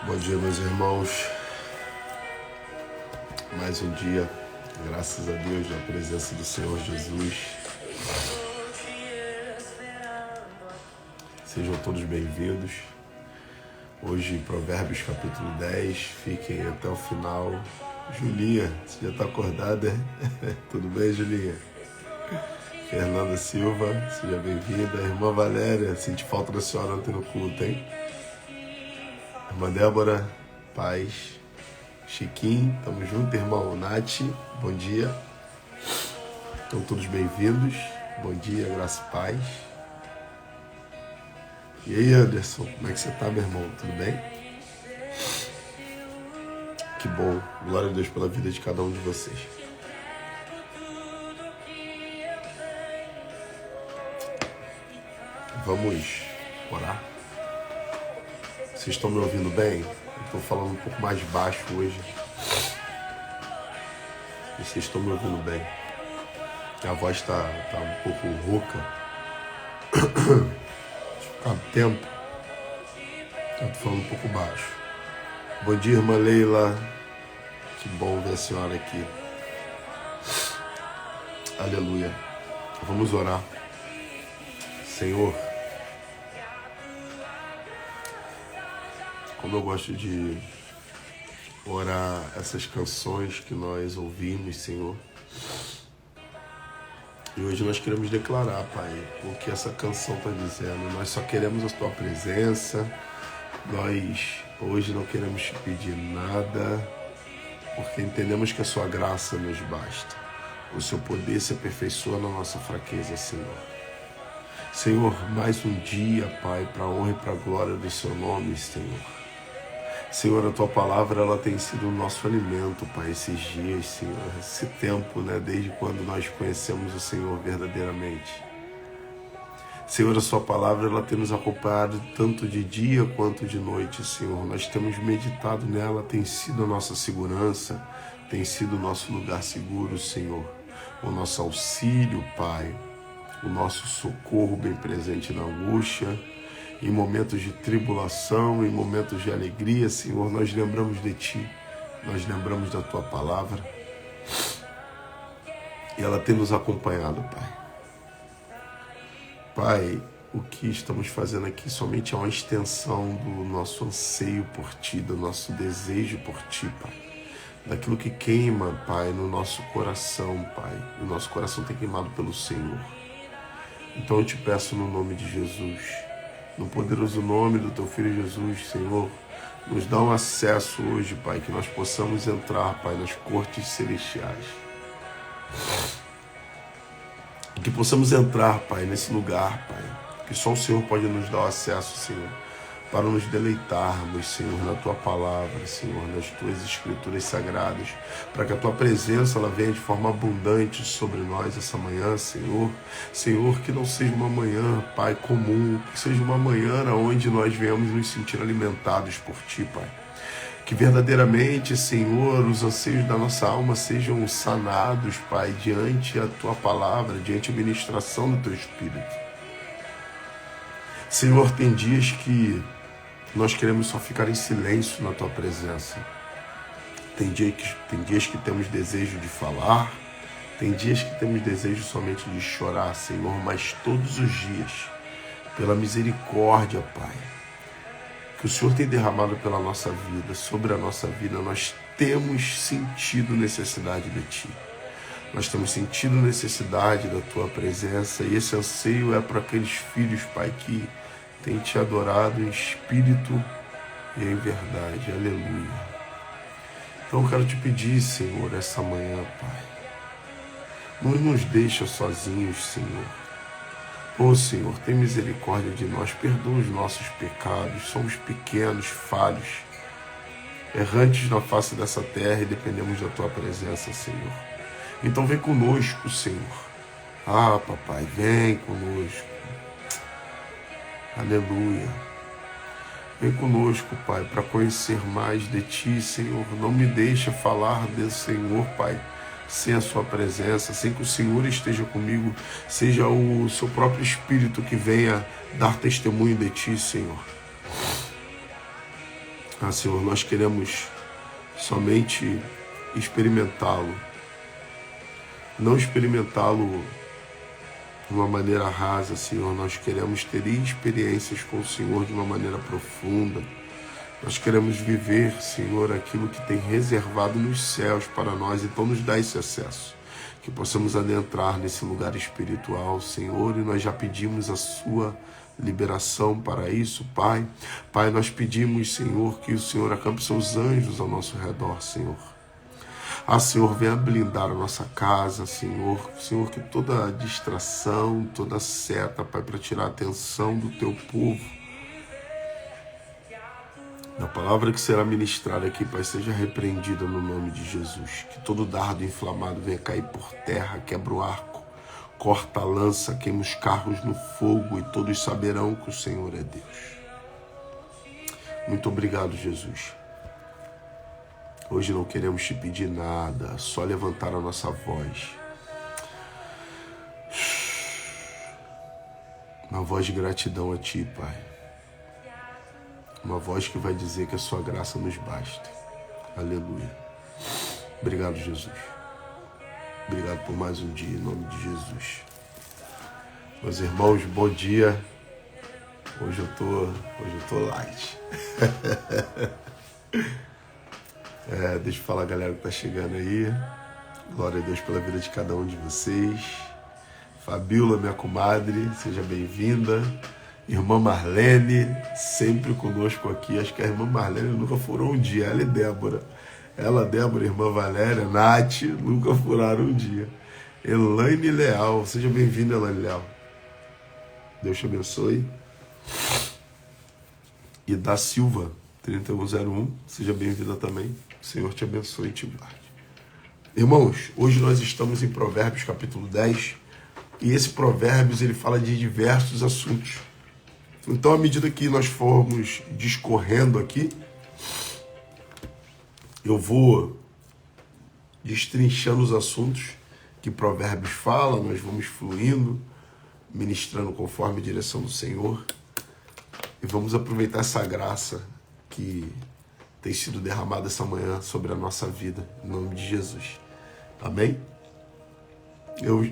Bom dia, meus irmãos. Mais um dia, graças a Deus, na presença do Senhor Jesus. Sejam todos bem-vindos. Hoje, Provérbios capítulo 10. Fiquem até o final. Julinha, você já está acordada? Tudo bem, Julinha? Fernanda Silva, seja bem-vinda. Irmã Valéria, senti falta da senhora ontem no culto, hein? Irmã Débora, paz. Chiquinho, tamo junto, irmão. Nath, bom dia. Estão todos bem-vindos. Bom dia, graça e paz. E aí, Anderson, como é que você tá, meu irmão? Tudo bem? Que bom. Glória a Deus pela vida de cada um de vocês. Vamos orar? Vocês estão me ouvindo bem? Eu estou falando um pouco mais baixo hoje. E vocês estão me ouvindo bem? A voz está um pouco rouca. Há tempo. Eu estou falando um pouco baixo. Bom dia, irmã Leila. Que bom ver a senhora aqui. Aleluia. Vamos orar. Senhor, como eu gosto de orar essas canções que nós ouvimos, Senhor. E hoje nós queremos declarar, Pai, o que essa canção está dizendo. Nós só queremos a Tua presença. Nós hoje não queremos te pedir nada, porque entendemos que a Sua graça nos basta. O Seu poder se aperfeiçoa na nossa fraqueza, Senhor. Senhor, mais um dia, Pai, para a honra e para a glória do Seu nome, Senhor. Senhor, a Tua palavra, ela tem sido o nosso alimento, Pai, esses dias, Senhor, esse tempo, né, desde quando nós conhecemos o Senhor verdadeiramente. Senhor, a Sua palavra, ela tem nos acompanhado tanto de dia quanto de noite, Senhor. Nós temos meditado nela, tem sido a nossa segurança, tem sido o nosso lugar seguro, Senhor. O nosso auxílio, Pai, o nosso socorro bem presente na angústia. Em momentos de tribulação, em momentos de alegria, Senhor, nós lembramos de Ti, nós lembramos da Tua palavra, e ela tem nos acompanhado, Pai. Pai, o que estamos fazendo aqui somente é uma extensão do nosso anseio por Ti, do nosso desejo por Ti, Pai. Daquilo que queima, Pai, no nosso coração, Pai. O nosso coração tem queimado pelo Senhor. Então eu te peço no nome de Jesus, no poderoso nome do Teu Filho Jesus, Senhor, nos dá um acesso hoje, Pai, que nós possamos entrar, Pai, nas cortes celestiais. E que possamos entrar, Pai, nesse lugar, Pai, que só o Senhor pode nos dar o acesso, Senhor, para nos deleitarmos, Senhor, na Tua palavra, Senhor, nas Tuas escrituras sagradas, para que a Tua presença ela venha de forma abundante sobre nós essa manhã, Senhor. Senhor, que não seja uma manhã, Pai, comum, que seja uma manhã onde nós venhamos nos sentir alimentados por Ti, Pai. Que verdadeiramente, Senhor, os anseios da nossa alma sejam sanados, Pai, diante a Tua palavra, diante a ministração do Teu Espírito. Senhor, tem dias que nós queremos só ficar em silêncio na Tua presença. Tem dias que temos desejo de falar, tem dias que temos desejo somente de chorar, Senhor, mas todos os dias, pela misericórdia, Pai, que o Senhor tem derramado pela nossa vida, sobre a nossa vida, nós temos sentido necessidade de Ti. Nós temos sentido necessidade da Tua presença, e esse anseio é para aqueles filhos, Pai, que têm Te adorado em espírito e em verdade. Aleluia. Então eu quero Te pedir, Senhor, essa manhã, Pai, não nos deixa sozinhos, Senhor. Ô Senhor, tem misericórdia de nós, perdoa os nossos pecados, somos pequenos, falhos, errantes na face dessa terra e dependemos da Tua presença, Senhor. Então vem conosco, Senhor. Ah, papai, vem conosco. Aleluia. Vem conosco, Pai, para conhecer mais de Ti, Senhor. Não me deixa falar do Senhor, Pai, sem a Sua presença, sem que o Senhor esteja comigo. Seja o Seu próprio Espírito que venha dar testemunho de Ti, Senhor. Senhor, nós queremos somente experimentá-lo, não experimentá-lo de uma maneira rasa, Senhor. Nós queremos ter experiências com o Senhor de uma maneira profunda. Nós queremos viver, Senhor, aquilo que tem reservado nos céus para nós. Então nos dá esse acesso, que possamos adentrar nesse lugar espiritual, Senhor, e nós já pedimos a sua liberação para isso, Pai. Pai, nós pedimos, Senhor, que o Senhor acampe seus anjos ao nosso redor, Senhor. Senhor, venha blindar a nossa casa, Senhor. Senhor, que toda distração, toda seta, Pai, para tirar a atenção do teu povo, da palavra que será ministrada aqui, Pai, seja repreendida no nome de Jesus. Que todo dardo inflamado venha cair por terra, quebra o arco, corta a lança, queima os carros no fogo, e todos saberão que o Senhor é Deus. Muito obrigado, Jesus. Hoje não queremos te pedir nada, só levantar a nossa voz. Uma voz de gratidão a ti, Pai. Uma voz que vai dizer que a sua graça nos basta. Aleluia. Obrigado, Jesus. Obrigado por mais um dia, em nome de Jesus. Meus irmãos, bom dia. Hoje eu tô light. Deixa eu falar a galera que tá chegando aí. Glória a Deus pela vida de cada um de vocês. Fabiola, minha comadre, seja bem-vinda. Irmã Marlene, sempre conosco aqui. Acho que a irmã Marlene nunca furou um dia. Ela e Débora. Ela, Débora, irmã Valéria, Nath, nunca furaram um dia. Elaine Leal, seja bem-vinda, Elaine Leal. Deus te abençoe. E da Silva, 3101, seja bem-vinda também. O Senhor te abençoe e te guarde. Irmãos, hoje nós estamos em Provérbios capítulo 10, e esse Provérbios ele fala de diversos assuntos. Então, à medida que nós formos discorrendo aqui, eu vou destrinchando os assuntos que Provérbios fala, nós vamos fluindo, ministrando conforme a direção do Senhor, e vamos aproveitar essa graça que tem sido derramada essa manhã sobre a nossa vida, em nome de Jesus. Amém? Eu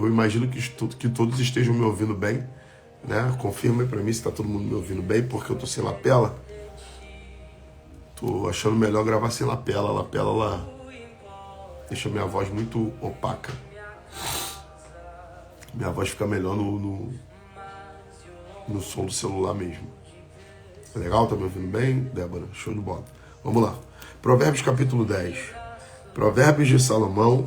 imagino que todos estejam me ouvindo bem, né? Confirma aí para mim se está todo mundo me ouvindo bem, porque eu tô sem lapela. Tô achando melhor gravar sem lapela. A lapela, ela deixa minha voz muito opaca. Minha voz fica melhor no som do celular mesmo. Legal? Tá me ouvindo bem, Débora? Show de bola. Vamos lá. Provérbios capítulo 10. Provérbios de Salomão.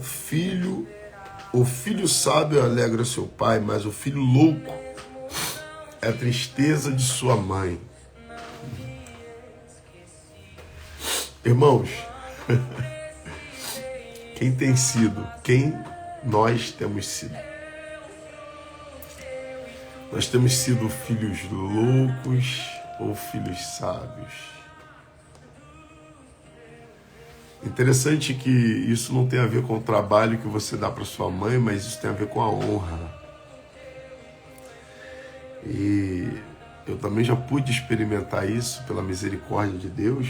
O filho sábio alegra seu pai, mas o filho louco é a tristeza de sua mãe. Irmãos, quem nós temos sido? Nós temos sido filhos loucos ou filhos sábios? Interessante que isso não tem a ver com o trabalho que você dá para sua mãe, mas isso tem a ver com a honra. E eu também já pude experimentar isso pela misericórdia de Deus.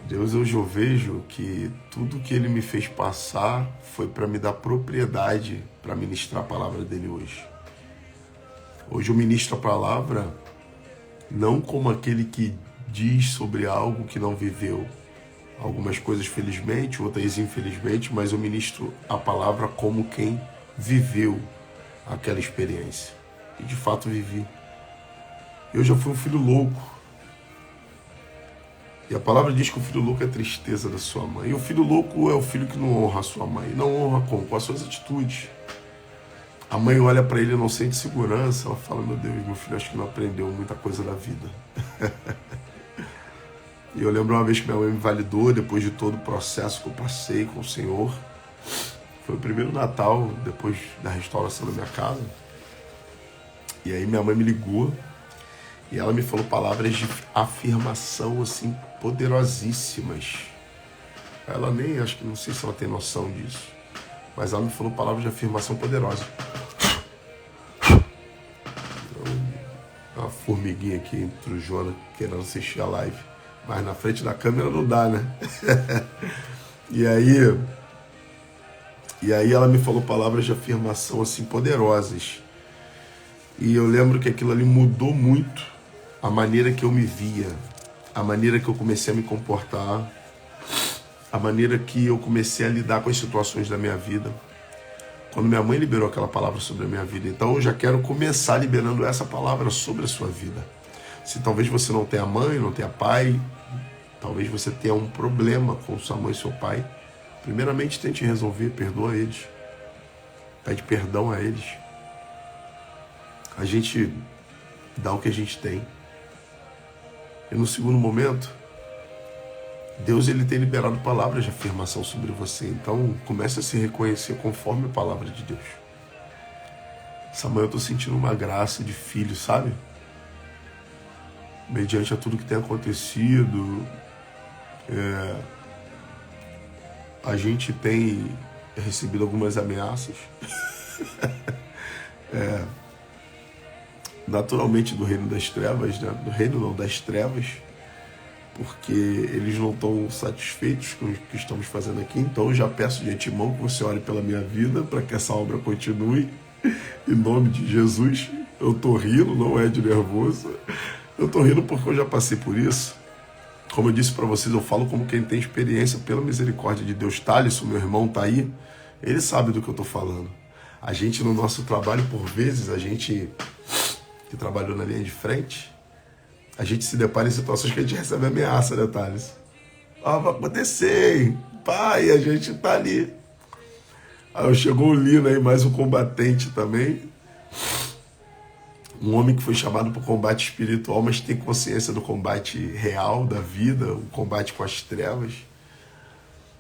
Deus, hoje eu vejo que tudo que Ele me fez passar foi para me dar propriedade para ministrar a palavra dEle hoje. Hoje eu ministro a palavra não como aquele que diz sobre algo que não viveu. Algumas coisas felizmente, outras infelizmente, mas eu ministro a palavra como quem viveu aquela experiência. E de fato vivi. Eu já fui um filho louco. E a palavra diz que o filho louco é a tristeza da sua mãe. E o filho louco é o filho que não honra a sua mãe. Não honra como? Com as suas atitudes. A mãe olha para ele e não sente segurança. Ela fala, meu Deus, meu filho acho que não aprendeu muita coisa da vida. E eu lembro uma vez que minha mãe me validou, depois de todo o processo que eu passei com o Senhor. Foi o primeiro Natal, depois da restauração da minha casa. E aí minha mãe me ligou e ela me falou palavras de afirmação, assim, poderosíssimas. Ela nem, acho que não sei se ela tem noção disso, mas ela me falou palavras de afirmação poderosa. Então, ela uma formiguinha aqui entre o Jonas querendo assistir a live. Mas na frente da câmera não dá, né? E aí ela me falou palavras de afirmação assim poderosas. E eu lembro que aquilo ali mudou muito a maneira que eu me via, a maneira que eu comecei a me comportar, a maneira que eu comecei a lidar com as situações da minha vida. Quando minha mãe liberou aquela palavra sobre a minha vida, então eu já quero começar liberando essa palavra sobre a sua vida. Se talvez você não tenha mãe, não tenha pai, talvez você tenha um problema com sua mãe e seu pai, primeiramente tente resolver, perdoa eles. Pede perdão a eles. A gente dá o que a gente tem. E no segundo momento, Deus ele tem liberado palavras de afirmação sobre você. Então, comece a se reconhecer conforme a palavra de Deus. Samuel, eu estou sentindo uma graça de filho, sabe? Mediante a tudo que tem acontecido, a gente tem recebido algumas ameaças. Naturalmente do reino das trevas, né? Do reino não, das trevas. Porque eles não estão satisfeitos com o que estamos fazendo aqui. Então eu já peço de antemão que você ore pela minha vida para que essa obra continue. Em nome de Jesus. Eu tô rindo, não é de nervoso. Eu tô rindo porque eu já passei por isso. Como eu disse para vocês, eu falo como quem tem experiência pela misericórdia de Deus. Thaleson, meu irmão, tá aí. Ele sabe do que eu tô falando. A gente no nosso trabalho, por vezes, a gente que trabalhou na linha de frente, a gente se depara em situações que a gente recebe ameaça, né, Thales? Vai acontecer, hein? Pai, a gente tá ali. Aí chegou o Lino aí, mais um combatente também. Um homem que foi chamado para o combate espiritual, mas tem consciência do combate real da vida, o combate com as trevas.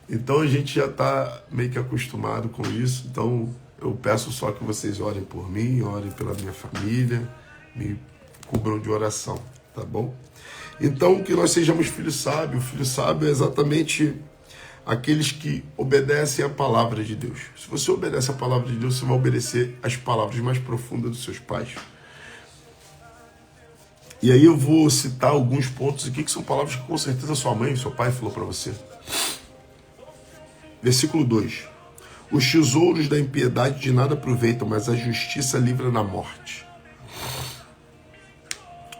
Então a gente já está meio que acostumado com isso. Então eu peço só que vocês orem por mim, orem pela minha família, me cubram de oração. Tá bom? Então, que nós sejamos filhos sábios. O filho sábio é exatamente aqueles que obedecem à palavra de Deus. Se você obedece à palavra de Deus, você vai obedecer às palavras mais profundas dos seus pais. E aí eu vou citar alguns pontos aqui que são palavras que com certeza sua mãe e seu pai falou para você. Versículo 2. Os tesouros da impiedade de nada aproveitam, mas a justiça livra da morte.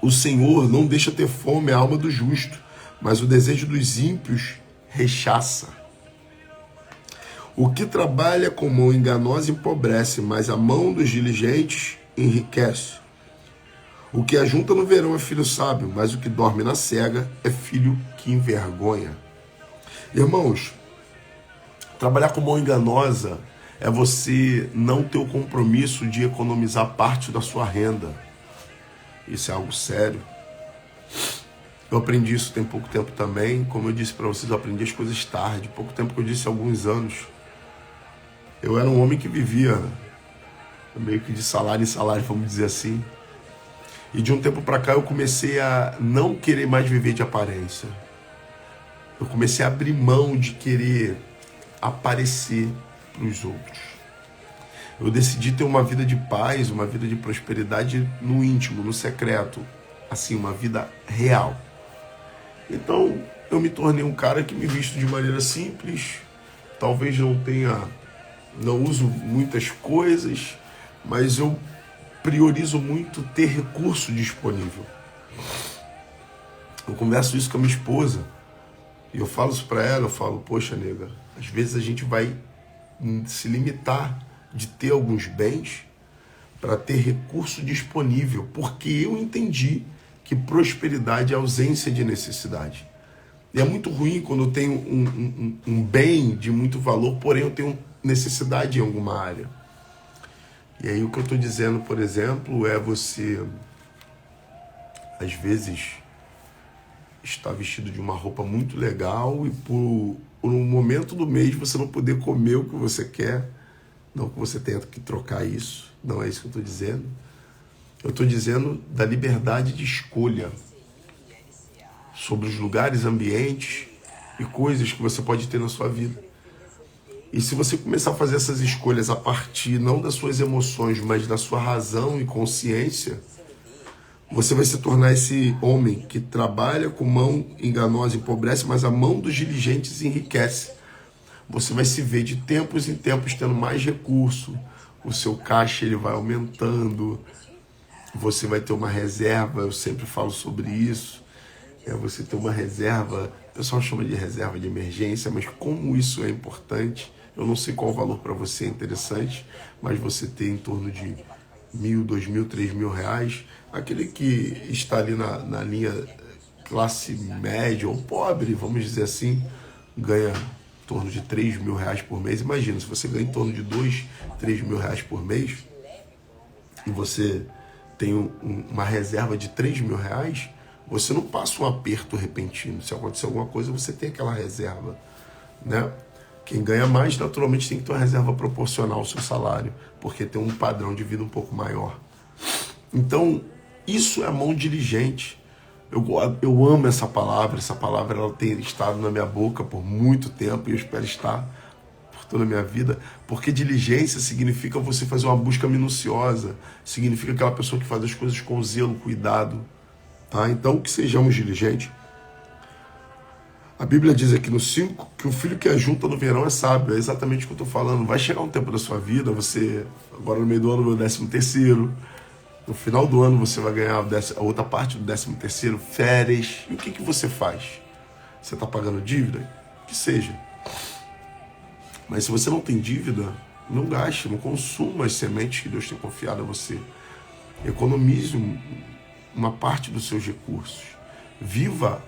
O Senhor não deixa ter fome a alma do justo, mas o desejo dos ímpios rechaça. O que trabalha com mão enganosa empobrece, mas a mão dos diligentes enriquece. O que ajunta no verão é filho sábio, mas o que dorme na cega é filho que envergonha. Irmãos, trabalhar com mão enganosa é você não ter o compromisso de economizar parte da sua renda. Isso é algo sério. Eu aprendi isso tem pouco tempo também. Como eu disse para vocês, eu aprendi as coisas tarde. Pouco tempo que eu disse, alguns anos. Eu era um homem que vivia meio que de salário em salário, vamos dizer assim. E de um tempo para cá eu comecei a não querer mais viver de aparência. Eu comecei a abrir mão de querer aparecer para os outros. Eu decidi ter uma vida de paz, uma vida de prosperidade no íntimo, no secreto. Assim, uma vida real. Então, eu me tornei um cara que me visto de maneira simples. Talvez não uso muitas coisas, mas eu priorizo muito ter recurso disponível. Eu converso isso com a minha esposa. E eu falo isso para ela, eu falo, poxa, nega, às vezes a gente vai se limitar de ter alguns bens para ter recurso disponível, porque eu entendi que prosperidade é ausência de necessidade. E é muito ruim quando eu tenho um bem de muito valor, porém eu tenho necessidade em alguma área. E aí o que eu estou dizendo, por exemplo, é você, às vezes, estar vestido de uma roupa muito legal e por um momento do mês você não poder comer o que você quer. Não que você tenha que trocar isso, não é isso que eu estou dizendo. Eu estou dizendo da liberdade de escolha sobre os lugares, ambientes e coisas que você pode ter na sua vida. E se você começar a fazer essas escolhas a partir não das suas emoções, mas da sua razão e consciência, Você vai se tornar esse homem que trabalha com mão enganosa e empobrece, mas a mão dos diligentes enriquece. Você vai se ver de tempos em tempos tendo mais recurso, o seu caixa ele vai aumentando, você vai ter uma reserva, eu sempre falo sobre isso, você ter uma reserva, o pessoal chama de reserva de emergência, mas como isso é importante, eu não sei qual o valor para você é interessante, mas você ter em torno de R$1.000, R$2.000, R$3.000, aquele que está ali na linha classe média ou pobre, vamos dizer assim, ganha em torno de R$3.000 por mês. Imagina, se você ganha em torno de R$2.000, R$3.000 por mês e você tem uma reserva de R$3.000, você não passa um aperto repentino. Se acontecer alguma coisa, você tem aquela reserva, né? Quem ganha mais, naturalmente, tem que ter uma reserva proporcional ao seu salário, porque tem um padrão de vida um pouco maior. Então, isso é a mão diligente. Eu amo essa palavra ela tem estado na minha boca por muito tempo e eu espero estar por toda a minha vida, porque diligência significa você fazer uma busca minuciosa, significa aquela pessoa que faz as coisas com zelo, cuidado, tá? Então, que sejamos diligentes. A Bíblia diz aqui no 5 que o filho que ajunta no verão é sábio. É exatamente o que eu estou falando. Vai chegar um tempo da sua vida, você, agora no meio do ano, vai o 13º. No final do ano você vai ganhar a outra parte do 13º, férias. E o que você faz? Você está pagando dívida? Que seja. Mas se você não tem dívida, não gaste, não consuma as sementes que Deus tem confiado a você. Economize uma parte dos seus recursos. Viva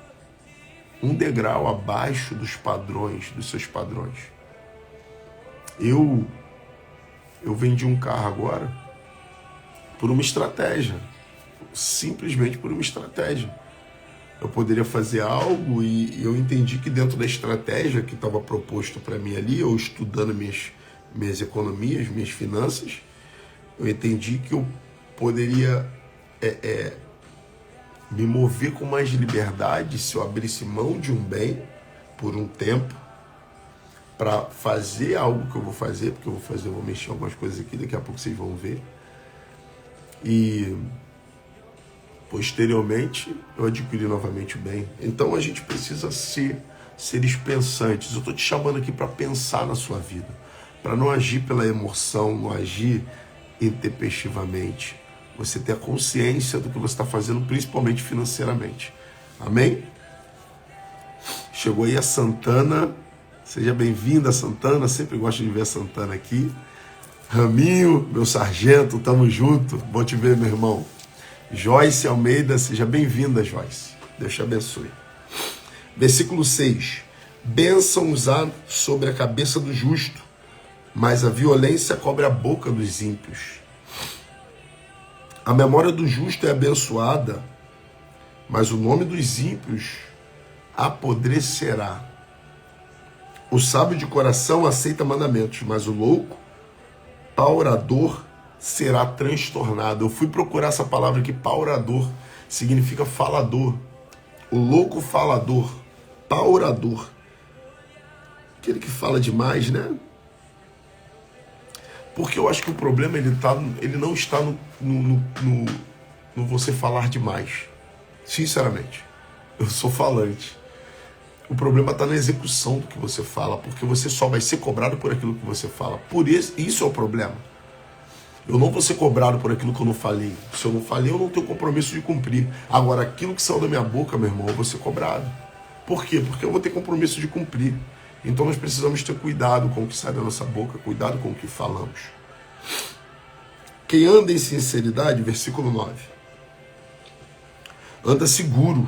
um degrau abaixo dos padrões, dos seus padrões. Eu vendi um carro agora por uma estratégia, simplesmente por uma estratégia. Eu poderia fazer algo e eu entendi que dentro da estratégia que estava proposto para mim ali, eu estudando minhas economias, minhas finanças, eu entendi que eu poderia me mover com mais liberdade se eu abrisse mão de um bem por um tempo para fazer algo que eu vou fazer, porque eu vou mexer algumas coisas aqui, daqui a pouco vocês vão ver. E posteriormente eu adquiri novamente o bem. Então a gente precisa ser seres pensantes. Eu estou te chamando aqui para pensar na sua vida, para não agir pela emoção, não agir intempestivamente. Você ter a consciência do que você está fazendo, principalmente financeiramente. Amém? Chegou aí a Santana. Seja bem-vinda, Santana. Sempre gosto de ver a Santana aqui. Raminho, meu sargento, tamo junto. Bom te ver, meu irmão. Joyce Almeida, seja bem-vinda, Joyce. Deus te abençoe. Versículo 6. Bênçãos há sobre a cabeça do justo, mas a violência cobre a boca dos ímpios. A memória do justo é abençoada, mas o nome dos ímpios apodrecerá. O sábio de coração aceita mandamentos, mas o louco, paurador, será transtornado. Eu fui procurar essa palavra aqui, paurador, significa falador. O louco falador, paurador. Aquele que fala demais, né? Porque eu acho que o problema ele não está no você falar demais. Sinceramente, eu sou falante. O problema está na execução do que você fala, porque você só vai ser cobrado por aquilo que você fala. Por isso é o problema. Eu não vou ser cobrado por aquilo que eu não falei. Se eu não falei, eu não tenho compromisso de cumprir. Agora, aquilo que saiu da minha boca, meu irmão, eu vou ser cobrado. Por quê? Porque eu vou ter compromisso de cumprir. Então nós precisamos ter cuidado com o que sai da nossa boca, cuidado com o que falamos. Quem anda em sinceridade, versículo 9, anda seguro,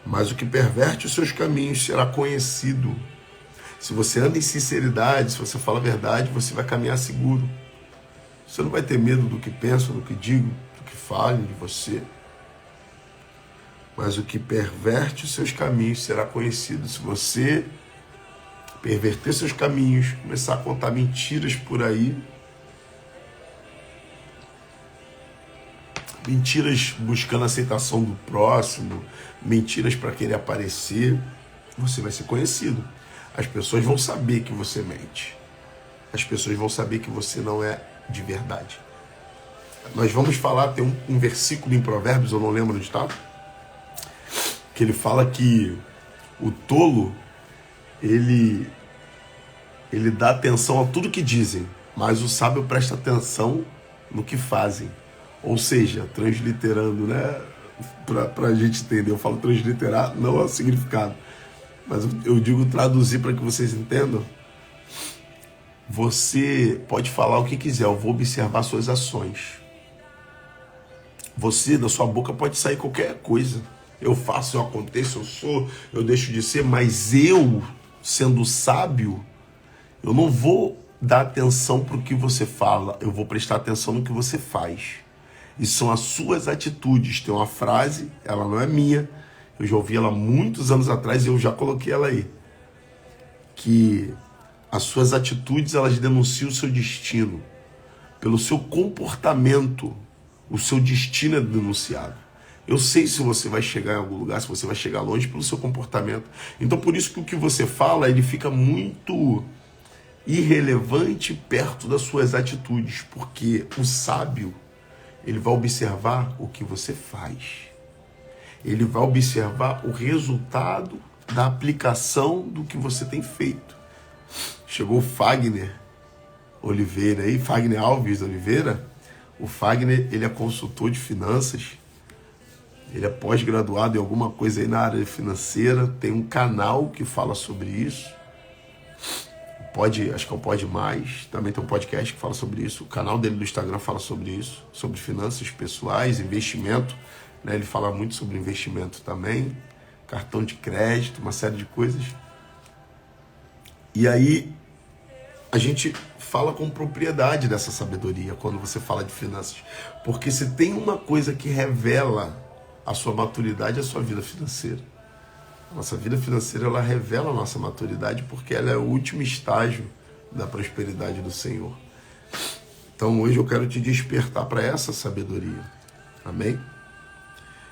mas o que perverte os seus caminhos será conhecido. Se você anda em sinceridade, se você fala a verdade, você vai caminhar seguro. Você não vai ter medo do que pensam, do que digo, do que falem de você. Mas o que perverte os seus caminhos será conhecido. Se você perverter seus caminhos, começar a contar mentiras por aí, mentiras buscando a aceitação do próximo, mentiras para querer aparecer, você vai ser conhecido. As pessoas vão saber que você mente. As pessoas vão saber que você não é de verdade. Nós vamos falar, tem um versículo em Provérbios, eu não lembro onde está, que ele fala que o tolo, ele dá atenção a tudo que dizem, mas o sábio presta atenção no que fazem. Ou seja, transliterando, né? Para a gente entender, eu falo transliterar, não é o significado, mas eu digo traduzir para que vocês entendam. Você pode falar o que quiser, eu vou observar suas ações. Você, da sua boca pode sair qualquer coisa. Eu faço, eu aconteço, eu sou, eu deixo de ser, mas eu, sendo sábio, eu não vou dar atenção para o que você fala, eu vou prestar atenção no que você faz. E são as suas atitudes. Tem uma frase, ela não é minha, eu já ouvi ela muitos anos atrás e eu já coloquei ela aí. Que as suas atitudes, elas denunciam o seu destino. Pelo seu comportamento, o seu destino é denunciado. Eu sei se você vai chegar em algum lugar, se você vai chegar longe pelo seu comportamento. Então por isso que o que você fala, ele fica muito irrelevante perto das suas atitudes, porque o sábio, ele vai observar o que você faz. Ele vai observar o resultado da aplicação do que você tem feito. Chegou o Fagner Oliveira aí, Fagner Alves Oliveira. O Fagner, ele é consultor de finanças. Ele é pós-graduado em alguma coisa aí na área financeira. Tem um canal que fala sobre isso. Acho que é o Pode Mais. Também tem um podcast que fala sobre isso. O canal dele do Instagram fala sobre isso. Sobre finanças pessoais, investimento. Né? Ele fala muito sobre investimento também. Cartão de crédito, uma série de coisas. E aí, a gente fala com propriedade dessa sabedoria quando você fala de finanças. Porque se tem uma coisa que revela a sua maturidade, é a sua vida financeira. Nossa vida financeira, ela revela a nossa maturidade porque ela é o último estágio da prosperidade do Senhor. Então hoje eu quero te despertar para essa sabedoria. Amém?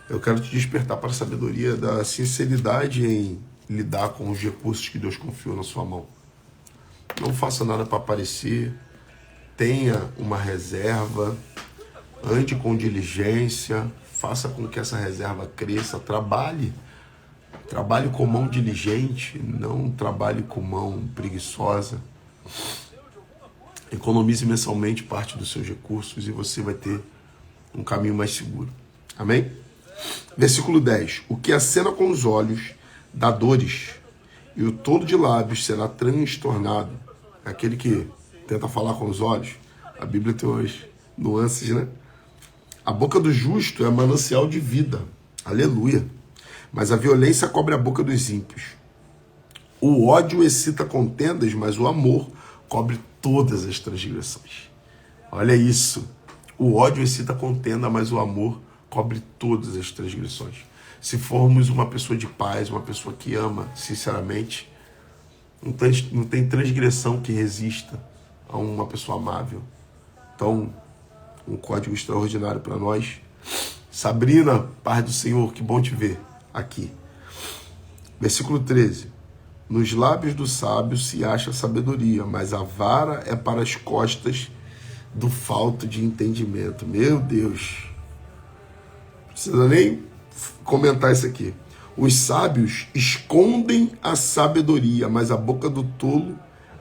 Eu quero te despertar para a sabedoria da sinceridade em lidar com os recursos que Deus confiou na sua mão. Não faça nada para aparecer. Tenha uma reserva. Ande com diligência. Faça com que essa reserva cresça. Trabalhe. Trabalhe com mão diligente, não trabalhe com mão preguiçosa. Economize mensalmente parte dos seus recursos e você vai ter um caminho mais seguro. Amém? Versículo 10. O que acena com os olhos dá dores, e o tolo de lábios será transtornado. Aquele que tenta falar com os olhos. A Bíblia tem umas nuances, né? A boca do justo é manancial de vida. Aleluia. Mas a violência cobre a boca dos ímpios. O ódio excita contendas, mas o amor cobre todas as transgressões. Olha isso. O ódio excita contenda, mas o amor cobre todas as transgressões. Se formos uma pessoa de paz, uma pessoa que ama, sinceramente, não tem transgressão que resista a uma pessoa amável. Então, um código extraordinário para nós. Sabrina, paz do Senhor, que bom te ver aqui. Versículo 13. Nos lábios do sábio se acha sabedoria, mas a vara é para as costas do falto de entendimento. Meu Deus. Não precisa nem comentar isso aqui. Os sábios escondem a sabedoria, mas a boca do tolo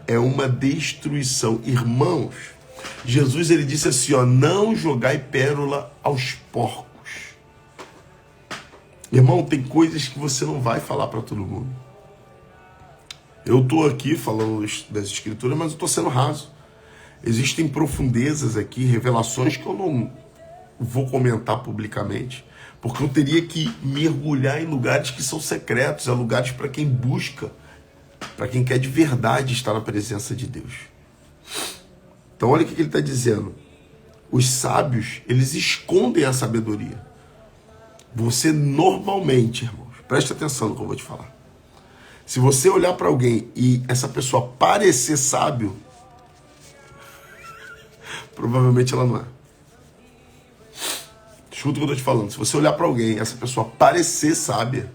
é uma destruição. Irmãos, Jesus, ele disse assim, ó, não jogai pérola aos porcos. Irmão, tem coisas que você não vai falar para todo mundo. Eu estou aqui falando das escrituras, mas eu estou sendo raso. Existem profundezas aqui, revelações que eu não vou comentar publicamente, porque eu teria que mergulhar em lugares que são secretos, lugares para quem busca, para quem quer de verdade estar na presença de Deus. Então olha o que ele está dizendo. Os sábios, eles escondem a sabedoria. Você normalmente, irmãos, preste atenção no que eu vou te falar. Se você olhar para alguém e essa pessoa parecer sábio, provavelmente ela não é. Escuta o que eu estou te falando. Se você olhar para alguém e essa pessoa parecer sábia,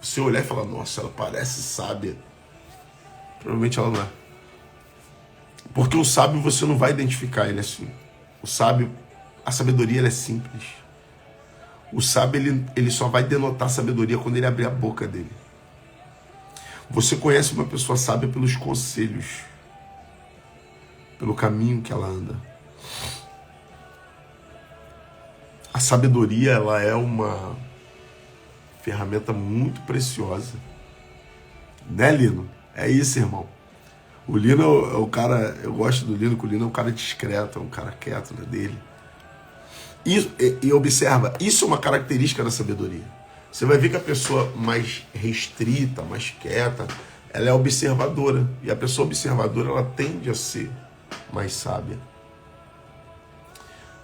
você olhar e falar, nossa, ela parece sábia, provavelmente ela não é. Porque o sábio você não vai identificar ele assim. O sábio, A sabedoria ela é simples. O sábio ele só vai denotar sabedoria quando ele abrir a boca dele. Você conhece uma pessoa sábia pelos conselhos, pelo caminho que ela anda. A sabedoria ela é uma ferramenta muito preciosa. Né, Lino? É isso, irmão. O Lino é o cara, eu gosto do Lino, porque o Lino é um cara discreto, é um cara quieto, né, dele. E observa, isso é uma característica da sabedoria. Você vai ver que a pessoa mais restrita, mais quieta, ela é observadora. E a pessoa observadora, ela tende a ser mais sábia.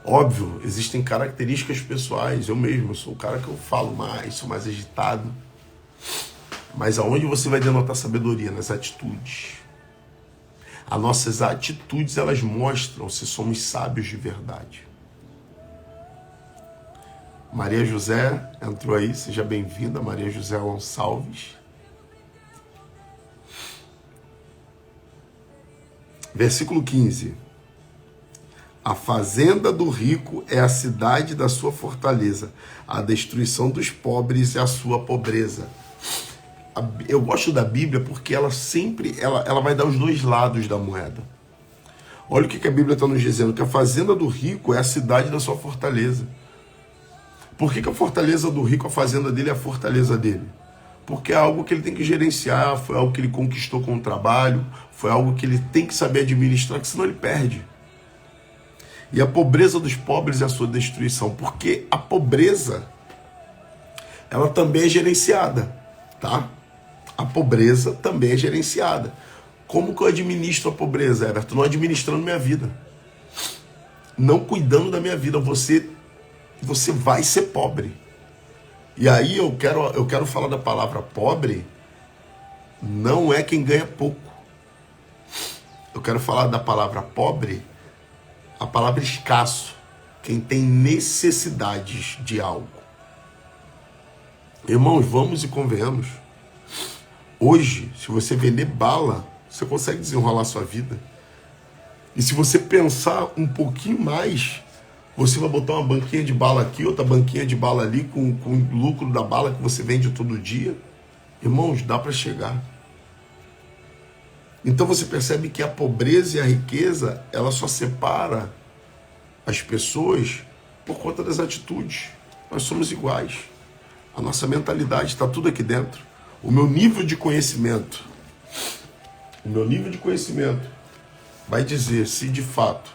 Óbvio, existem características pessoais. Eu mesmo sou o cara que eu falo mais, sou mais agitado. Mas aonde você vai denotar sabedoria? Nas atitudes. As nossas atitudes, elas mostram se somos sábios de verdade. Maria José entrou aí, seja bem-vinda, Maria José Gonçalves. Versículo 15. A fazenda do rico é a cidade da sua fortaleza, a destruição dos pobres é a sua pobreza. Eu gosto da Bíblia porque ela sempre ela vai dar os dois lados da moeda. Olha o que a Bíblia está nos dizendo, que a fazenda do rico é a cidade da sua fortaleza. Por que a fortaleza do rico, a fazenda dele é a fortaleza dele? Porque é algo que ele tem que gerenciar, foi algo que ele conquistou com o trabalho, foi algo que ele tem que saber administrar, que senão ele perde. E a pobreza dos pobres é a sua destruição, porque a pobreza, ela também é gerenciada, tá? A pobreza também é gerenciada. Como que eu administro a pobreza, Everton? Não administrando minha vida. Não cuidando da minha vida. Você vai ser pobre. E aí eu quero falar da palavra pobre, não é quem ganha pouco. Eu quero falar da palavra pobre, a palavra escasso, quem tem necessidades de algo. Irmãos, vamos e convenhamos. Hoje, se você vender bala, você consegue desenrolar a sua vida. E se você pensar um pouquinho mais, você vai botar uma banquinha de bala aqui, outra banquinha de bala ali, com o lucro da bala que você vende todo dia. Irmãos, dá para chegar. Então você percebe que a pobreza e a riqueza, ela só separa as pessoas por conta das atitudes. Nós somos iguais. A nossa mentalidade está tudo aqui dentro. O meu nível de conhecimento vai dizer se de fato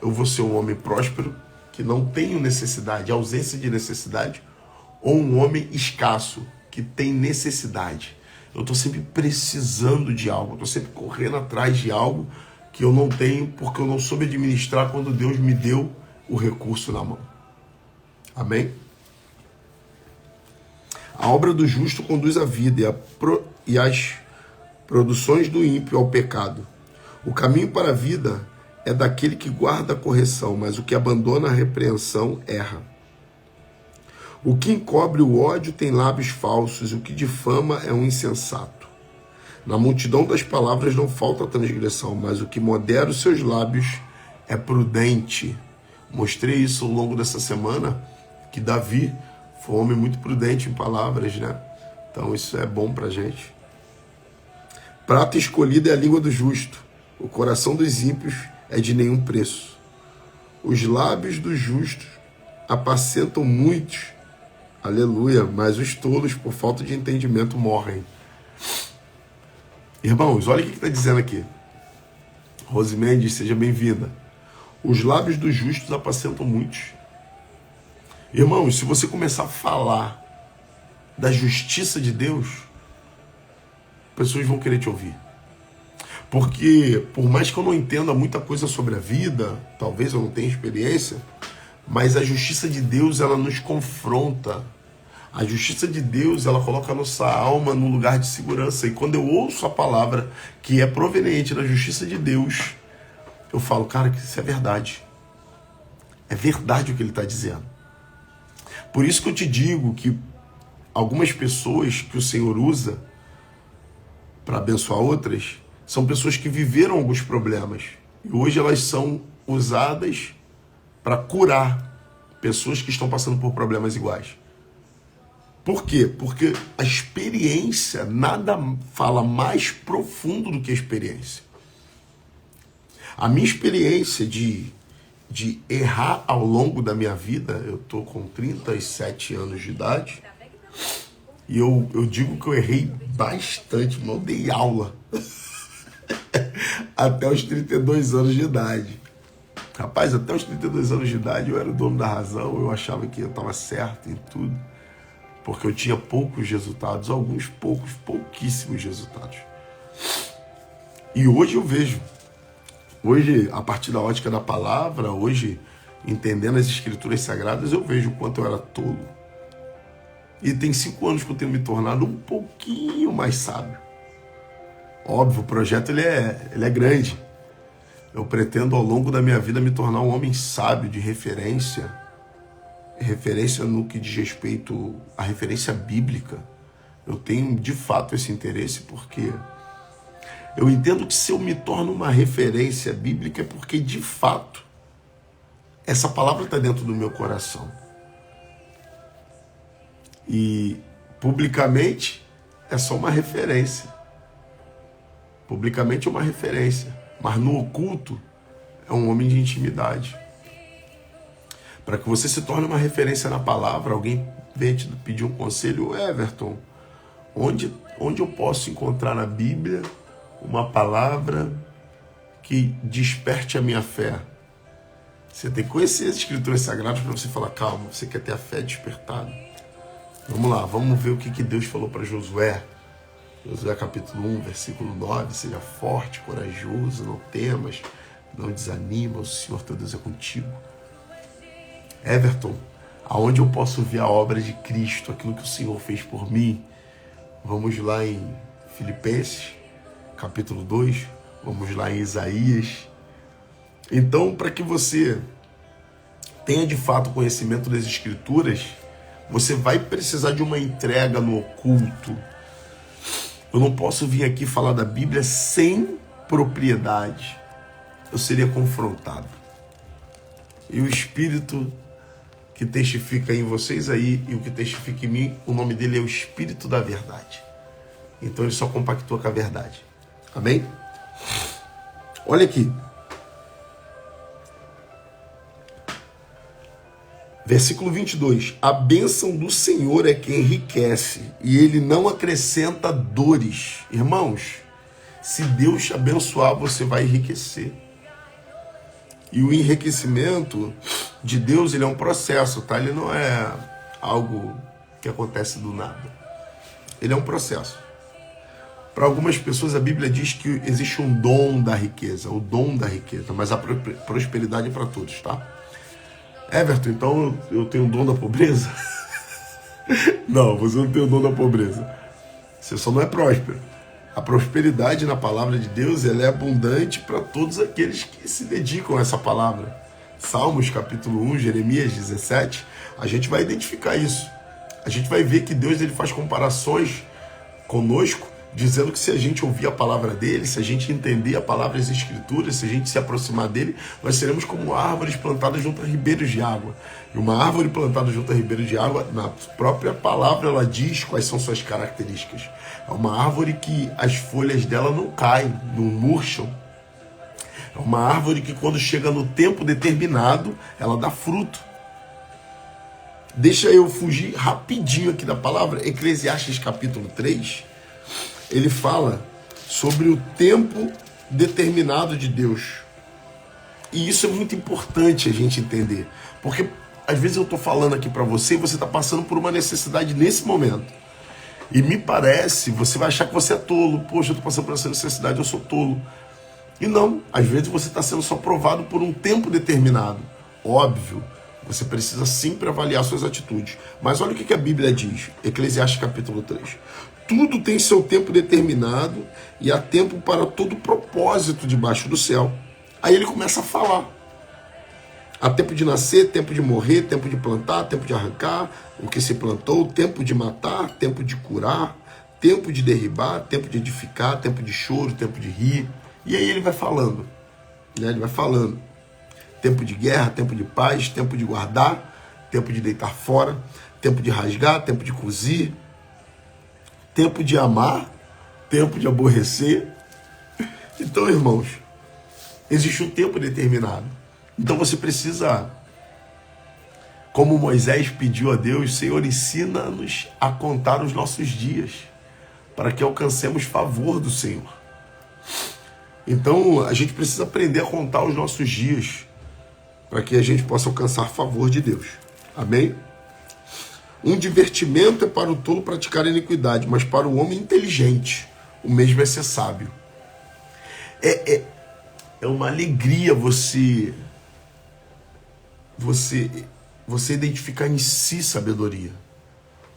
eu vou ser um homem próspero, que não tenho necessidade, ausência de necessidade, ou um homem escasso, que tem necessidade. Eu estou sempre precisando de algo, estou sempre correndo atrás de algo que eu não tenho, porque eu não soube administrar quando Deus me deu o recurso na mão. Amém? A obra do justo conduz à vida e as produções do ímpio ao pecado. O caminho para a vida é daquele que guarda a correção, mas o que abandona a repreensão erra. O que encobre o ódio tem lábios falsos, e o que difama é um insensato. Na multidão das palavras não falta transgressão, mas o que modera os seus lábios é prudente. Mostrei isso ao longo dessa semana, que Davi foi um homem muito prudente em palavras, né? Então isso é bom pra gente. Prata escolhida é a língua do justo, o coração dos ímpios é de nenhum preço. Os lábios dos justos apacentam muitos, aleluia, mas os tolos, por falta de entendimento, morrem. Irmãos, olha o que está dizendo aqui. Rosimendi, seja bem-vinda. Os lábios dos justos apacentam muitos. Irmãos, se você começar a falar da justiça de Deus, pessoas vão querer te ouvir. Porque, por mais que eu não entenda muita coisa sobre a vida, talvez eu não tenha experiência, mas a justiça de Deus, ela nos confronta. A justiça de Deus, ela coloca a nossa alma no lugar de segurança. E quando eu ouço a palavra que é proveniente da justiça de Deus, eu falo, cara, que isso é verdade. É verdade o que ele está dizendo. Por isso que eu te digo que algumas pessoas que o Senhor usa para abençoar outras, são pessoas que viveram alguns problemas. E hoje elas são usadas para curar pessoas que estão passando por problemas iguais. Por quê? Porque a experiência, nada fala mais profundo do que a experiência. A minha experiência de errar ao longo da minha vida, eu tô com 37 anos de idade, e eu digo que eu errei bastante, eu dei aula até os 32 anos de idade. Rapaz, até os 32 anos de idade eu era o dono da razão, eu achava que eu estava certo em tudo, porque eu tinha poucos resultados, pouquíssimos resultados. E hoje eu vejo, a partir da ótica da palavra, hoje, entendendo as escrituras sagradas, eu vejo o quanto eu era tolo. E tem 5 anos que eu tenho me tornado um pouquinho mais sábio. Óbvio, o projeto ele é grande. Eu pretendo ao longo da minha vida me tornar um homem sábio de referência no que diz respeito à referência bíblica. Eu tenho de fato esse interesse porque eu entendo que se eu me torno uma referência bíblica é porque de fato essa palavra está dentro do meu coração. E publicamente é só uma referência. Publicamente é uma referência, mas no oculto é um homem de intimidade. Para que você se torne uma referência na palavra, alguém vem te pedir um conselho, Everton, onde eu posso encontrar na Bíblia uma palavra que desperte a minha fé? Você tem que conhecer as escrituras sagradas para você falar, calma, você quer ter a fé despertada. Vamos lá, vamos ver o que Deus falou para Josué. Josué capítulo 1, versículo 9, seja forte, corajoso, não temas, não desanima, o Senhor teu Deus é contigo. Everton, aonde eu posso ver a obra de Cristo, aquilo que o Senhor fez por mim? Vamos lá em Filipenses, capítulo 2, vamos lá em Isaías. Então, para que você tenha de fato conhecimento das Escrituras, você vai precisar de uma entrega no oculto. Eu não posso vir aqui falar da Bíblia sem propriedade. Eu seria confrontado. E o Espírito que testifica em vocês aí e o que testifica em mim, o nome dele é o Espírito da Verdade. Então ele só compactua com a verdade. Amém? Olha aqui. Versículo 22. A bênção do Senhor é que enriquece e ele não acrescenta dores. Irmãos, se Deus te abençoar, você vai enriquecer. E o enriquecimento de Deus, ele é um processo, tá? Ele não é algo que acontece do nada. Ele é um processo. Para algumas pessoas, a Bíblia diz que existe um dom da riqueza, o dom da riqueza, mas a prosperidade é para todos, tá? Everton, então eu tenho o dom da pobreza? Não, você não tem o dom da pobreza. Você só não é próspero. A prosperidade na palavra de Deus, ela é abundante para todos aqueles que se dedicam a essa palavra. Salmos capítulo 1, Jeremias 17, a gente vai identificar isso. A gente vai ver que Deus ele faz comparações conosco, dizendo que se a gente ouvir a palavra dele, se a gente entender a palavra das Escrituras, se a gente se aproximar dele, nós seremos como árvores plantadas junto a ribeiros de água. E uma árvore plantada junto a ribeiros de água, na própria palavra ela diz quais são suas características. É uma árvore que as folhas dela não caem, não murcham. É uma árvore que quando chega no tempo determinado, ela dá fruto. Deixa eu fugir rapidinho aqui da palavra. Eclesiastes capítulo 3, ele fala sobre o tempo determinado de Deus. E isso é muito importante a gente entender. Porque às vezes eu estou falando aqui para você e você está passando por uma necessidade nesse momento. E me parece, você vai achar que você é tolo. Poxa, eu estou passando por essa necessidade, eu sou tolo. E não, às vezes você está sendo só provado por um tempo determinado. Óbvio, você precisa sempre avaliar suas atitudes. Mas olha o que a Bíblia diz, Eclesiastes capítulo 3. Tudo tem seu tempo determinado e há tempo para todo propósito debaixo do céu. Aí ele começa a falar. Há tempo de nascer, tempo de morrer, tempo de plantar, tempo de arrancar o que se plantou, tempo de matar, tempo de curar, tempo de derribar, tempo de edificar, tempo de choro, tempo de rir. E aí ele vai falando, né? Ele vai falando. Tempo de guerra, tempo de paz, tempo de guardar, tempo de deitar fora, tempo de rasgar, tempo de cozir, tempo de amar, tempo de aborrecer. Então, irmãos, existe um tempo determinado. Então você precisa, como Moisés pediu a Deus, Senhor, ensina-nos a contar os nossos dias, para que alcancemos favor do Senhor. Então, a gente precisa aprender a contar os nossos dias, para que a gente possa alcançar favor de Deus. Amém? Um divertimento é para o tolo praticar a iniquidade, mas para o homem inteligente, o mesmo é ser sábio. É uma alegria você identificar em si sabedoria.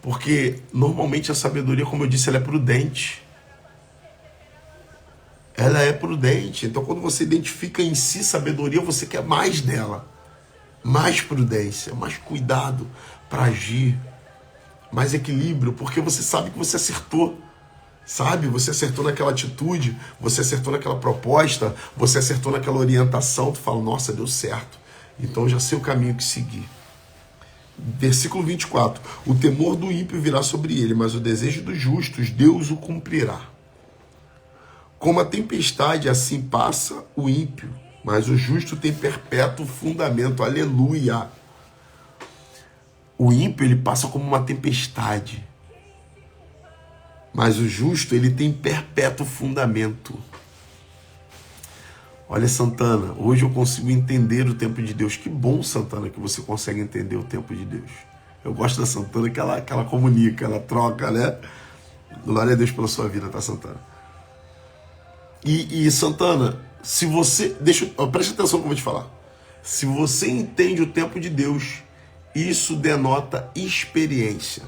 Porque, normalmente, a sabedoria, como eu disse, ela é prudente. Ela é prudente. Então, quando você identifica em si sabedoria, você quer mais dela. Mais prudência, mais cuidado para agir. Mais equilíbrio, porque você sabe que você acertou. Sabe? Você acertou naquela atitude, você acertou naquela proposta, você acertou naquela orientação. Tu fala, nossa, deu certo. Então, eu já sei o caminho que seguir. Versículo 24. O temor do ímpio virá sobre ele, mas o desejo dos justos, Deus o cumprirá. Como a tempestade, assim passa o ímpio, mas o justo tem perpétuo fundamento. Aleluia! O ímpio, ele passa como uma tempestade, mas o justo, ele tem perpétuo fundamento. Olha, Santana, hoje eu consigo entender o tempo de Deus. Que bom, Santana, que você consegue entender o tempo de Deus. Eu gosto da Santana que ela comunica, ela troca, né? Glória a Deus pela sua vida, tá, Santana? E Santana, se você... preste atenção no que eu vou te falar. Se você entende o tempo de Deus, isso denota experiência.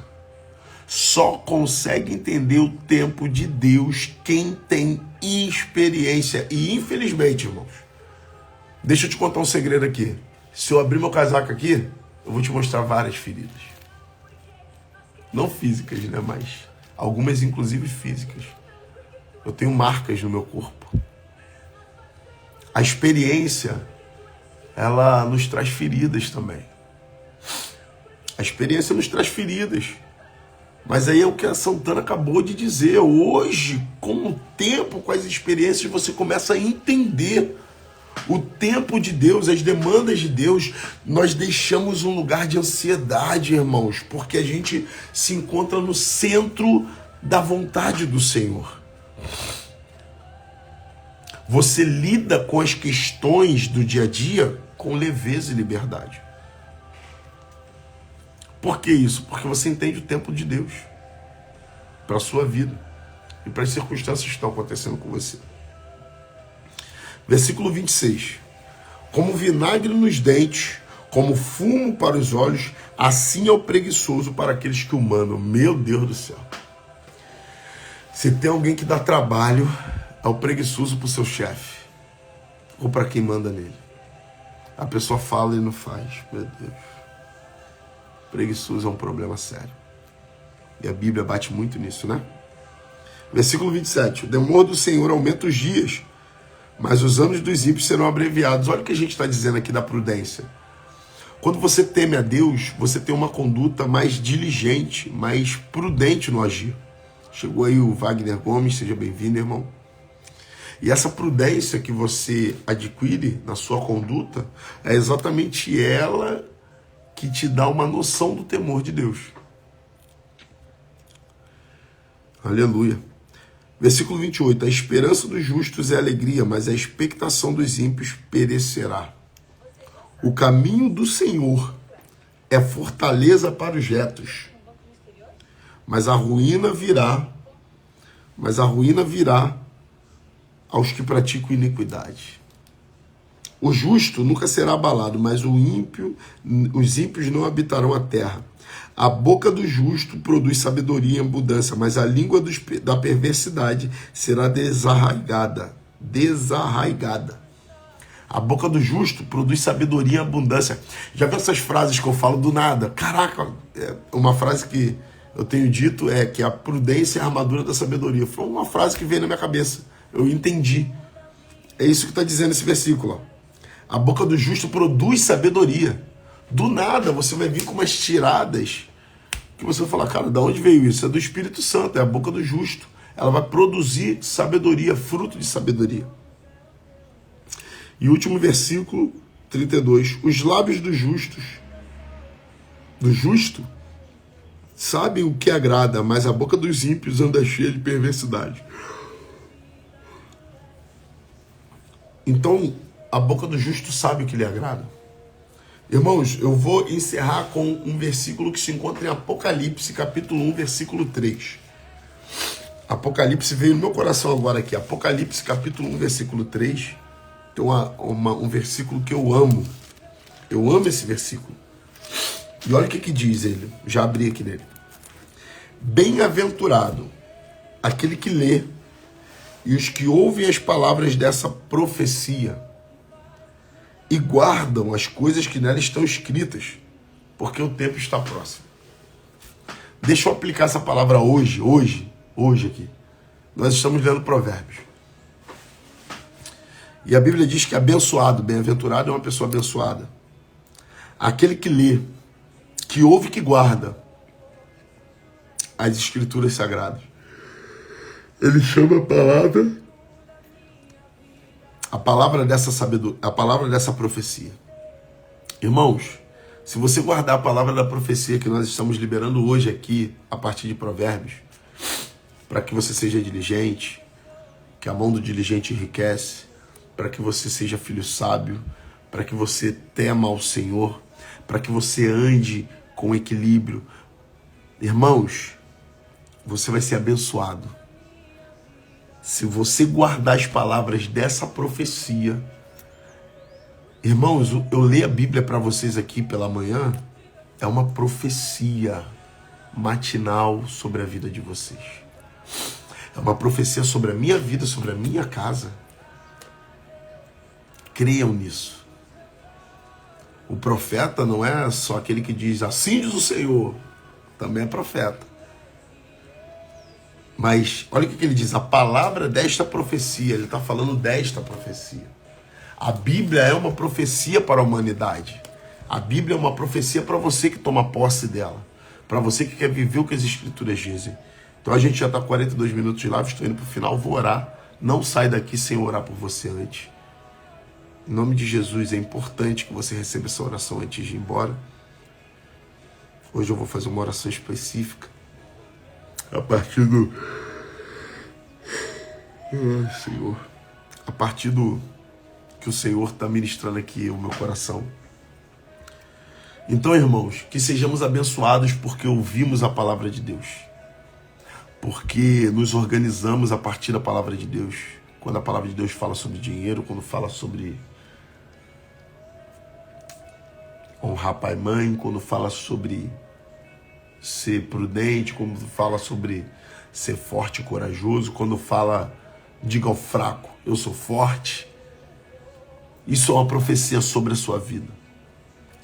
Só consegue entender o tempo de Deus quem tem experiência. E infelizmente, irmãos, deixa eu te contar um segredo aqui. Se eu abrir meu casaco aqui, eu vou te mostrar várias feridas. Não físicas, né? Mas algumas inclusive físicas. Eu tenho marcas no meu corpo. A experiência, ela nos traz feridas também. A experiência nos traz feridas. Mas aí é o que a Santana acabou de dizer. Hoje, com o tempo, com as experiências, você começa a entender o tempo de Deus, as demandas de Deus. Nós deixamos um lugar de ansiedade, irmãos, porque a gente se encontra no centro da vontade do Senhor. Você lida com as questões do dia a dia com leveza e liberdade. Por que isso? Porque você entende o tempo de Deus para a sua vida e para as circunstâncias que estão acontecendo com você. Versículo 26. Como vinagre nos dentes, como fumo para os olhos, assim é o preguiçoso para aqueles que o mandam. Meu Deus do céu. Se tem alguém que dá trabalho, é o preguiçoso para o seu chefe ou para quem manda nele. A pessoa fala e não faz. Meu Deus. Preguiçoso é um problema sério. E a Bíblia bate muito nisso, né? Versículo 27. O temor do Senhor aumenta os dias, mas os anos dos ímpios serão abreviados. Olha o que a gente está dizendo aqui da prudência. Quando você teme a Deus, você tem uma conduta mais diligente, mais prudente no agir. Chegou aí o Wagner Gomes, seja bem-vindo, irmão. E essa prudência que você adquire na sua conduta é exatamente ela que te dá uma noção do temor de Deus. Aleluia. Versículo 28. A esperança dos justos é alegria, mas a expectação dos ímpios perecerá. O caminho do Senhor é fortaleza para os retos, mas a ruína virá aos que praticam iniquidade. O justo nunca será abalado, mas os ímpios não habitarão a terra. A boca do justo produz sabedoria e abundância, mas a língua da perversidade será desarraigada. A boca do justo produz sabedoria e abundância. Já viu essas frases que eu falo do nada? Caraca, uma frase que eu tenho dito é que a prudência é a armadura da sabedoria. Foi uma frase que veio na minha cabeça. Eu entendi. É isso que está dizendo esse versículo. Ó. A boca do justo produz sabedoria. Do nada você vai vir com umas tiradas que você vai falar, cara, da onde veio isso? É do Espírito Santo, é a boca do justo. Ela vai produzir sabedoria, fruto de sabedoria. E último versículo 32. Os lábios do justo, sabem o que agrada, mas a boca dos ímpios anda cheia de perversidade. Então, a boca do justo sabe o que lhe agrada. Irmãos, eu vou encerrar com um versículo que se encontra em Apocalipse, capítulo 1, versículo 3. Apocalipse veio no meu coração agora aqui. Apocalipse, capítulo 1, versículo 3. Tem um versículo que eu amo. Eu amo esse versículo. E olha o que diz ele. Já abri aqui nele. Bem-aventurado aquele que lê e os que ouvem as palavras dessa profecia e guardam as coisas que nela estão escritas, porque o tempo está próximo. Deixa eu aplicar essa palavra hoje aqui. Nós estamos lendo Provérbios. E a Bíblia diz que abençoado, bem-aventurado é uma pessoa abençoada. Aquele que lê, que ouve e que guarda as escrituras sagradas. Ele chama a palavra dessa sabedoria, a palavra dessa profecia. Irmãos, se você guardar a palavra da profecia que nós estamos liberando hoje aqui, a partir de Provérbios, para que você seja diligente, que a mão do diligente enriquece, para que você seja filho sábio, para que você tema ao Senhor, para que você ande com equilíbrio. Irmãos, você vai ser abençoado. Se você guardar as palavras dessa profecia, irmãos, eu leio a Bíblia para vocês aqui pela manhã, é uma profecia matinal sobre a vida de vocês. É uma profecia sobre a minha vida, sobre a minha casa. Creiam nisso. O profeta não é só aquele que diz, assim diz o Senhor, também é profeta. Mas olha o que ele diz, a palavra desta profecia, ele está falando desta profecia. A Bíblia é uma profecia para a humanidade. A Bíblia é uma profecia para você que toma posse dela, para você que quer viver o que as Escrituras dizem. Então a gente já está 42 minutos de live, estou indo para o final, vou orar. Não sai daqui sem orar por você antes. Em nome de Jesus, é importante que você receba essa oração antes de ir embora. Hoje eu vou fazer uma oração específica. A partir do... Ai, Senhor. A partir do que o Senhor está ministrando aqui o meu coração. Então, irmãos, que sejamos abençoados porque ouvimos a palavra de Deus. Porque nos organizamos a partir da palavra de Deus. Quando a palavra de Deus fala sobre dinheiro, quando fala sobre honrar pai e mãe, quando fala sobre ser prudente, quando fala sobre ser forte e corajoso, quando fala, diga ao fraco, eu sou forte. Isso é uma profecia sobre a sua vida.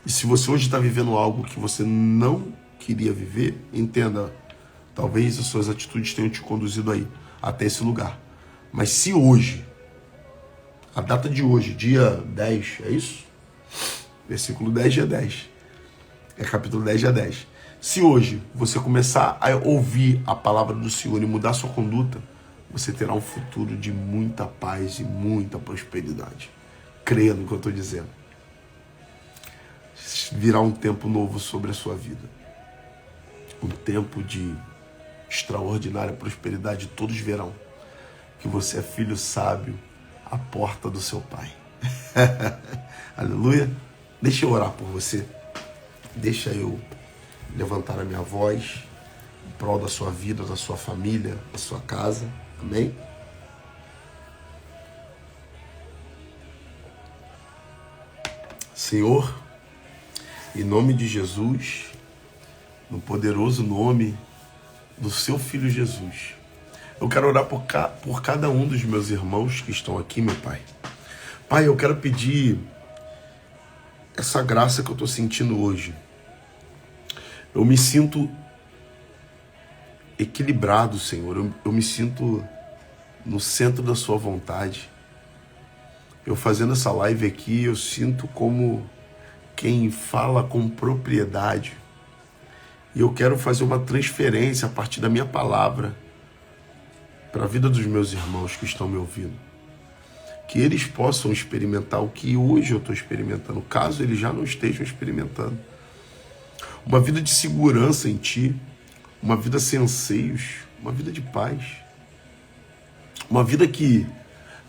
E se você hoje está vivendo algo que você não queria viver, entenda, talvez as suas atitudes tenham te conduzido aí, até esse lugar. Mas se hoje, a data de hoje, dia 10, é isso? Versículo 10, dia 10. É capítulo 10, dia 10. Se hoje você começar a ouvir a palavra do Senhor e mudar sua conduta, você terá um futuro de muita paz e muita prosperidade. Creia no que eu estou dizendo. Virá um tempo novo sobre a sua vida. Um tempo de extraordinária prosperidade. Todos verão que você é filho sábio à porta do seu Pai. Aleluia. Deixa eu orar por você. Deixa eu levantar a minha voz em prol da sua vida, da sua família, da sua casa. Amém? Senhor, em nome de Jesus, no poderoso nome do seu Filho Jesus, eu quero orar por cada um dos meus irmãos que estão aqui, meu Pai. Pai, eu quero pedir essa graça que eu estou sentindo hoje. Eu me sinto equilibrado, Senhor. Eu me sinto no centro da sua vontade. Eu fazendo essa live aqui, eu sinto como quem fala com propriedade. E eu quero fazer uma transferência a partir da minha palavra para a vida dos meus irmãos que estão me ouvindo. Que eles possam experimentar o que hoje eu estou experimentando, caso eles já não estejam experimentando. Uma vida de segurança em ti, uma vida sem anseios, uma vida de paz. Uma vida que,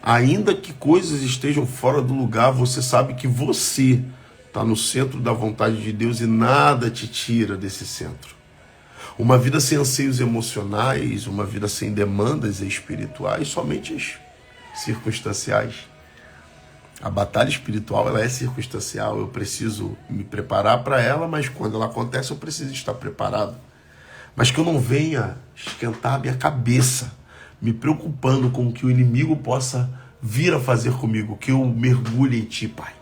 ainda que coisas estejam fora do lugar, você sabe que você está no centro da vontade de Deus e nada te tira desse centro. Uma vida sem anseios emocionais, uma vida sem demandas espirituais, somente as circunstanciais. A batalha espiritual, ela é circunstancial, eu preciso me preparar para ela, mas quando ela acontece eu preciso estar preparado. Mas que eu não venha esquentar a minha cabeça, me preocupando com o que o inimigo possa vir a fazer comigo, que eu mergulhe em ti, Pai.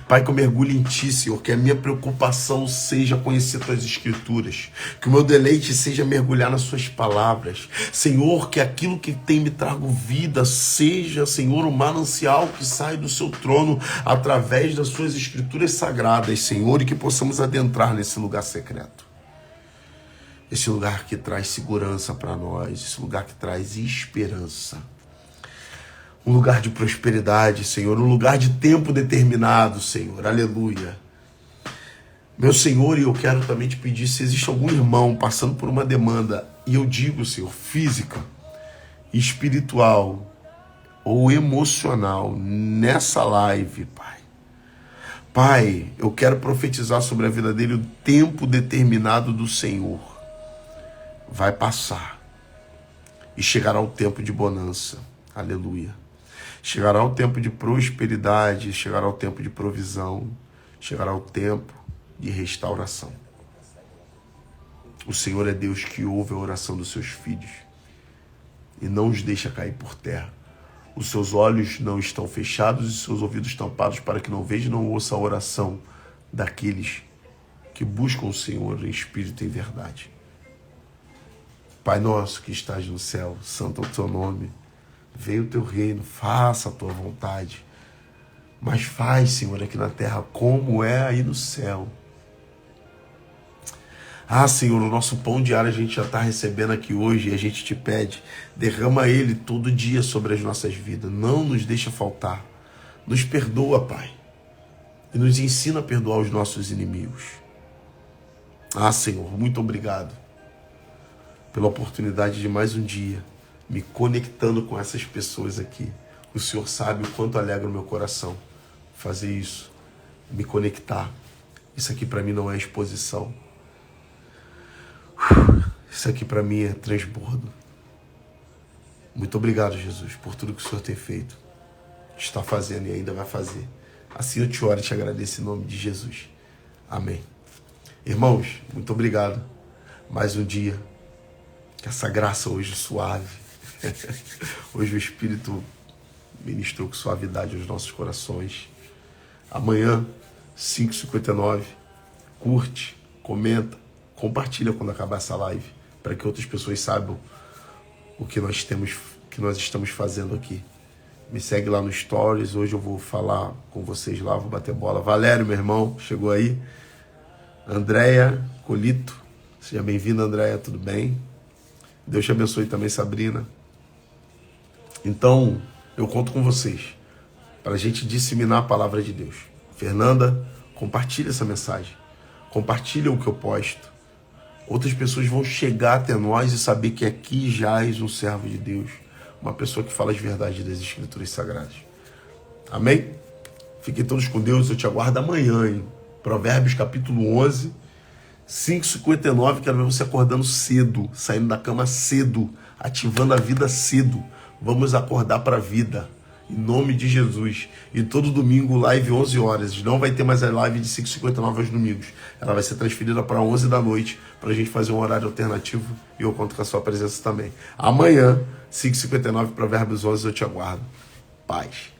Pai, que eu mergulhe em ti, Senhor, que a minha preocupação seja conhecer tuas escrituras, que o meu deleite seja mergulhar nas suas palavras. Senhor, que aquilo que tem me trago vida seja, Senhor, o manancial que sai do seu trono através das suas escrituras sagradas, Senhor, e que possamos adentrar nesse lugar secreto. Esse lugar que traz segurança para nós, esse lugar que traz esperança. Um lugar de prosperidade, Senhor, um lugar de tempo determinado, Senhor, aleluia. Meu Senhor, e eu quero também te pedir, se existe algum irmão passando por uma demanda, e eu digo, Senhor, física, espiritual ou emocional, nessa live, Pai. Pai, eu quero profetizar sobre a vida dele o tempo determinado do Senhor. Vai passar e chegará o tempo de bonança, aleluia. Chegará o tempo de prosperidade, chegará o tempo de provisão, chegará o tempo de restauração. O Senhor é Deus que ouve a oração dos seus filhos e não os deixa cair por terra. Os seus olhos não estão fechados e seus ouvidos tampados para que não veja e não ouça a oração daqueles que buscam o Senhor em espírito e em verdade. Pai nosso que estás no céu, santo é o teu nome. Venha o teu reino, faça a tua vontade. Mas faz, Senhor, aqui na terra como é aí no céu. Ah, Senhor, o nosso pão diário a gente já está recebendo aqui hoje e a gente te pede, derrama ele todo dia sobre as nossas vidas. Não nos deixa faltar. Nos perdoa, Pai. E nos ensina a perdoar os nossos inimigos. Ah, Senhor, muito obrigado pela oportunidade de mais um dia me conectando com essas pessoas aqui. O Senhor sabe o quanto alegra o meu coração fazer isso, me conectar. Isso aqui para mim não é exposição. Isso aqui para mim é transbordo. Muito obrigado, Jesus, por tudo que o Senhor tem feito, está fazendo e ainda vai fazer. Assim eu te oro e te agradeço em nome de Jesus. Amém. Irmãos, muito obrigado. Mais um dia. Que essa graça hoje suave. Hoje o Espírito ministrou com suavidade aos nossos corações. Amanhã, 5h59, curte, comenta, compartilha quando acabar essa live, para que outras pessoas saibam o que nós estamos fazendo aqui. Me segue lá no Stories, hoje eu vou falar com vocês lá, vou bater bola. Valério, meu irmão, chegou aí. Andréia Colito, seja bem-vinda, Andréia, tudo bem? Deus te abençoe também, Sabrina. Então, eu conto com vocês para a gente disseminar a palavra de Deus. Fernanda, compartilha essa mensagem. Compartilha o que eu posto. Outras pessoas vão chegar até nós e saber que aqui jaz um servo de Deus. Uma pessoa que fala as verdades das Escrituras Sagradas. Amém? Fiquem todos com Deus. Eu te aguardo amanhã, hein? Provérbios capítulo 11, 5h59. Quero ver você acordando cedo, saindo da cama cedo, ativando a vida cedo. Vamos acordar para a vida, em nome de Jesus. E todo domingo, live 11 horas. Não vai ter mais a live de 5h59 aos domingos. Ela vai ser transferida para 11 da noite, para a gente fazer um horário alternativo. E eu conto com a sua presença também. Amanhã, 5h59, Provérbios 11, eu te aguardo. Paz.